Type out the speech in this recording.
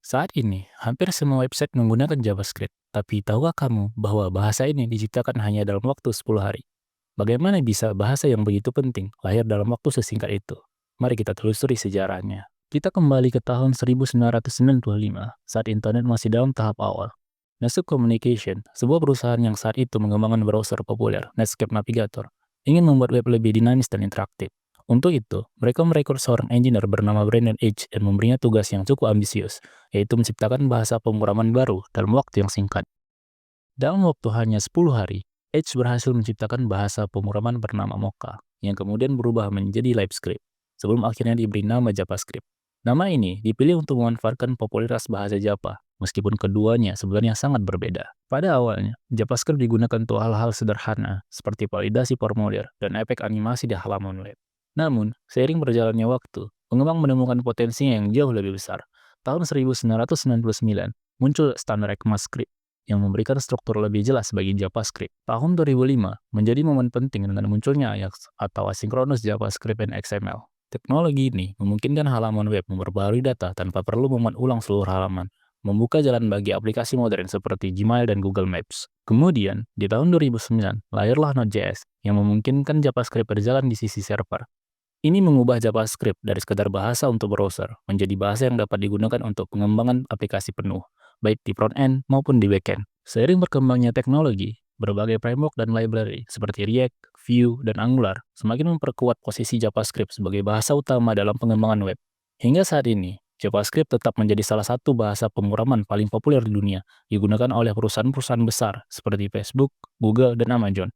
Saat ini, hampir semua website menggunakan JavaScript. Tapi tahukah kamu bahwa bahasa ini diciptakan hanya dalam waktu 10 hari? Bagaimana bisa bahasa yang begitu penting lahir dalam waktu sesingkat itu? Mari kita telusuri sejarahnya. Kita kembali ke tahun 1995, saat internet masih dalam tahap awal. Netscape Communication, sebuah perusahaan yang saat itu mengembangkan browser populer, Netscape Navigator, ingin membuat web lebih dinamis dan interaktif. Untuk itu, mereka merekrut seorang engineer bernama Brandon Edge dan memberinya tugas yang cukup ambisius, yaitu menciptakan bahasa pemrograman baru dalam waktu yang singkat. Dalam waktu hanya 10 hari, Edge berhasil menciptakan bahasa pemrograman bernama Mocha, yang kemudian berubah menjadi LiveScript, sebelum akhirnya diberi nama JavaScript. Nama ini dipilih untuk memanfaatkan popularitas bahasa Java, meskipun keduanya sebenarnya sangat berbeda. Pada awalnya, JavaScript digunakan untuk hal-hal sederhana, seperti validasi formulir dan efek animasi di halaman web. Namun, seiring berjalannya waktu, pengembang menemukan potensinya yang jauh lebih besar. Tahun 1999, muncul standar ECMAScript yang memberikan struktur lebih jelas bagi JavaScript. Tahun 2005 menjadi momen penting dengan munculnya Ajax atau Asynchronous JavaScript dan XML. Teknologi ini memungkinkan halaman web memperbarui data tanpa perlu memuat ulang seluruh halaman, membuka jalan bagi aplikasi modern seperti Gmail dan Google Maps. Kemudian, di tahun 2009, lahirlah Node.js yang memungkinkan JavaScript berjalan di sisi server. Ini mengubah JavaScript dari sekedar bahasa untuk browser menjadi bahasa yang dapat digunakan untuk pengembangan aplikasi penuh, baik di front-end maupun di back-end. Seiring berkembangnya teknologi, berbagai framework dan library seperti React, Vue, dan Angular semakin memperkuat posisi JavaScript sebagai bahasa utama dalam pengembangan web. Hingga saat ini, JavaScript tetap menjadi salah satu bahasa pemrograman paling populer di dunia, digunakan oleh perusahaan-perusahaan besar seperti Facebook, Google, dan Amazon.